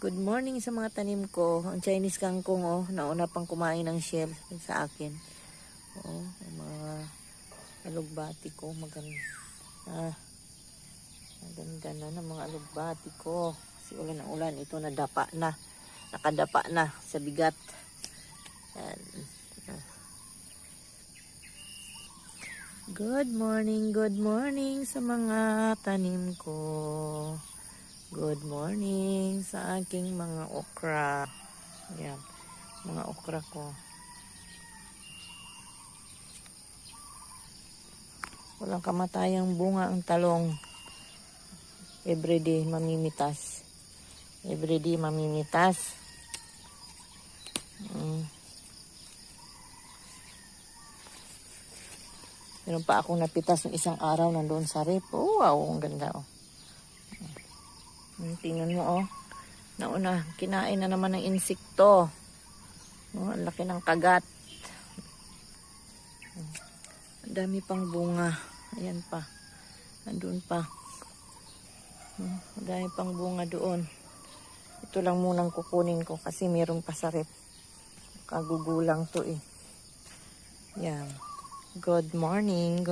Good morning sa mga tanim ko. Ang Chinese kangkong, oh, nauna pang kumain ng shell sa akin. Oh, ang mga alugbati ko, maganda. Maganda na ng mga alugbati ko. Kasi ulan ng ulan, ito nadapa na. Nakadapa na sa bigat. Yan. Good morning sa mga tanim ko. Good morning sa aking mga okra. Yan, mga okra ko. Walang kamatayang bunga ang talong. Everyday mamimitas. Everyday mamimitas. Meron pa akong napitas ng isang araw nandoon sa rep. Oh, wow, ang ganda, oh. Tingnan mo, oh. Nauna, kinain na naman ng insekto. Oh, ang laki ng kagat. Ang dami pang bunga. Ayan pa. Andun pa. Ang dami pang bunga doon. Ito lang munang kukunin ko kasi meron pa sa rep. Kagugulang to eh. Yan. Good morning.